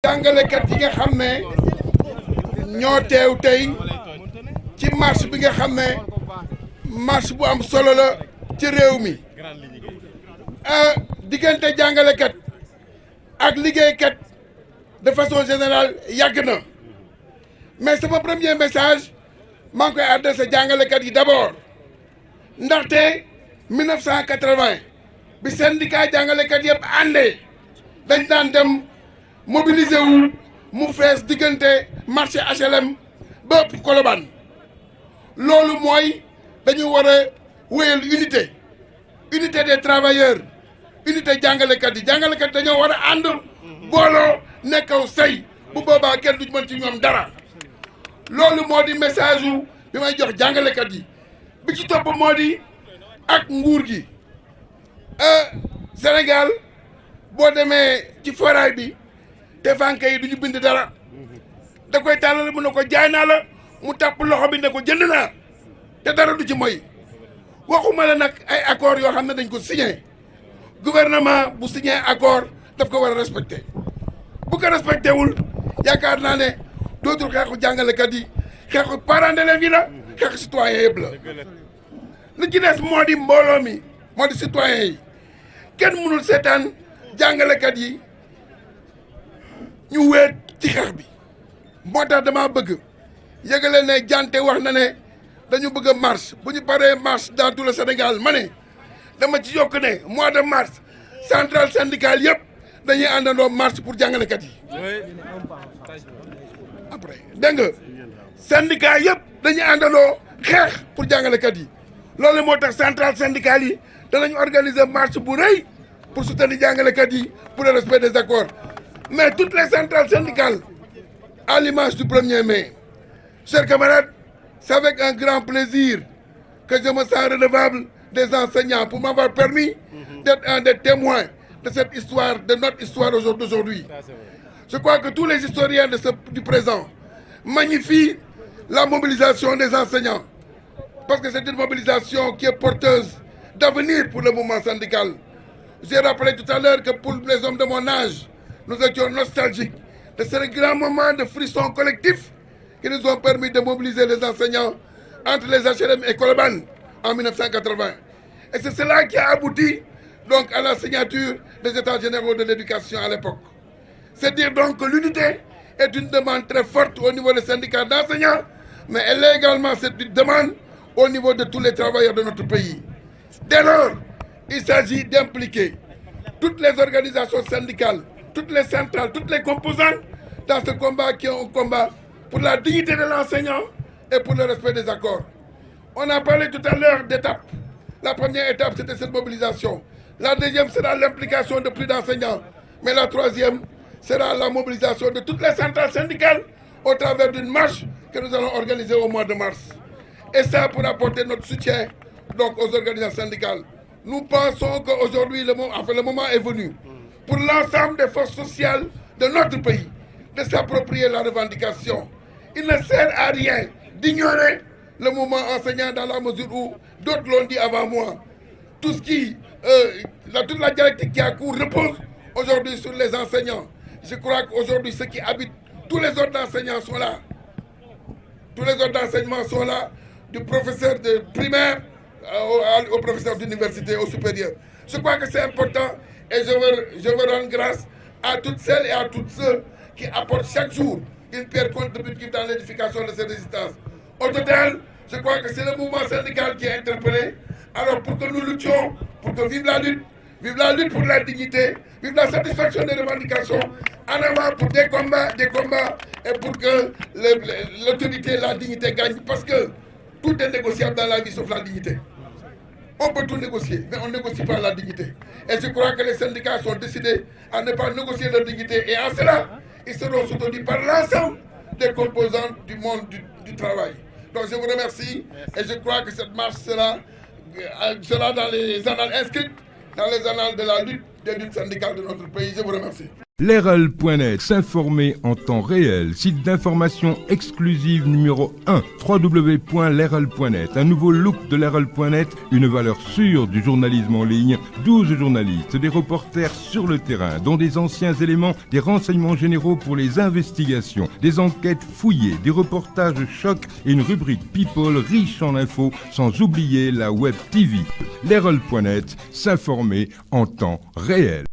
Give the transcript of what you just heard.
jàngalekat yi nga xam ne ñoo teew tey ci marche bi nga xam ne marche bu am solo la ci réew mi diggante jàngalekat ak liggéeykat de façon générale yàgg na mais sama premier message maa ngi koy adressé jàngalekat yi d'abord ndaxte 1980 bi syndicat jàngalekat yëpp àndee dañ daan dem mobiliser wu mu fees diggante marché HLM ba Colobane loolu mooy dañu war a wéyal unité des travailleurs unité jàngalekat yi dañoo war a ànd booloo nekkaw say bu boobaa kenn duñ mën ci ñoom dara loolu moo di message wu bi may jox jàngalekat yi bi ci topp moo di ak nguur gi Sénégal boo demee ci foraay bi te fànke yi du ñu bind dara da koy tàllal mu ne ko jaay naa la mu tàpp loxo bi ne ko jënd naa te dara du ci moy waxuma la nag ay accords yoo xam ne dañ ko signé gouvernement bu signé accord daf ko war a respecté bu ko respecté wul yaakaar naa ne dootul xeexu jàngalekat yi xeexu parents d'élèves yi la xeexu citoyen yëpp la li ci des moo di mbooloo mi moo di citoyen yi kenn mënul seetaan jàngalekat yi ñu weet ci xeex bi moo tax dama bëgg yëgale ne jante wax na ne dañu bëgg a marche bu ñu paree marche dans tout le Sénégal ma ne dama ci yokk ne mois de mars centrale syndicale yëpp dañuy àndandoo marche pour jàngalekat yi après dégg nga syndicat yëpp dañuy àndandoo xeex pour jàngalekat yi loolu moo tax centrale syndicale yi danañ organiser marche bu rëy pour soutenir jàngalekat yi pour le respect des accords mais toutes les centrales syndicales à l'image du 1er mai chers camarades c'est avec un grand plaisir que je me sens redevable des enseignants pour m'avoir permis d'être un des témoins de cette histoire, de notre histoire d'aujourd'hui. Je crois que tous les historiens du présent magnifient la mobilisation des enseignants parce que c'est une mobilisation qui est porteuse d'avenir pour le mouvement syndical. J'ai rappelé tout à l'heure que pour les hommes de mon âge, nous étions nostalgiques de ce grand moment de frisson collectif qui nous ont permis de mobiliser les enseignants entre les HLM et Colobane en 1980. Et c'est cela qui a abouti donc à la signature des États généraux de l'éducation à l'époque. C'est dire donc que l'unité est une demande très forte au niveau des syndicats d'enseignants, mais elle est également cette demande au niveau de tous les travailleurs de notre pays. Dès lors, il s'agit d'impliquer toutes les organisations syndicales, toutes les centrales, toutes les composantes dans ce combat qui est un combat pour la dignité de l'enseignant et pour le respect des accords. On a parlé tout à l'heure d'étapes. La première étape, c'était cette mobilisation. La deuxième sera l'implication de plus d'enseignants. Mais la troisième sera la mobilisation de toutes les centrales syndicales au travers d'une marche que nous allons organiser au mois de mars. Et ça pour apporter notre soutien donc, aux organisations syndicales. Nous pensons qu'aujourd'hui, le moment est venu pour l'ensemble des forces sociales de notre pays de s'approprier la revendication. Il ne sert à rien d'ignorer le mouvement enseignant dans la mesure où d'autres l'ont dit avant moi. Toute la dialectique qui a cours repose aujourd'hui sur les enseignants. Je crois qu'aujourd'hui, ceux qui habitent, tous les autres enseignants sont là. Tous les autres enseignements sont là, du professeur de primaire au professeur d'université, au supérieur. Je crois que c'est important et je veux rendre grâce à toutes celles et à tous ceux qui apportent chaque jour une pierre contributive dans l'édification de cette résistance. Au total, je crois que c'est le mouvement syndical qui est interpellé. Alors pour que nous luttions, pour que vive la lutte pour la dignité, vive la satisfaction des revendications, en avant pour des combats, et pour que l'autorité, la dignité gagne. Parce que tout est négociable dans la vie sauf la dignité. On peut tout négocier, mais on ne négocie pas la dignité. Et je crois que les syndicats sont décidés à ne pas négocier leur dignité. Et en cela, ils seront soutenus par l'ensemble des composantes du monde du travail. Donc je vous remercie et je crois que cette marche sera dans les annales inscrites, dans les annales de la lutte des luttes syndicales de notre pays. Je vous remercie. L'RL.net, s'informer en temps réel. Site d'information exclusive numéro 1, www.l'RL.net. Un nouveau look de l'RL.net, une valeur sûre du journalisme en ligne. 12 journalistes, des reporters sur le terrain, dont des anciens éléments, des renseignements généraux pour les investigations, des enquêtes fouillées, des reportages chocs et une rubrique People riche en infos, sans oublier la Web TV. L'RL.net, s'informer en temps réel.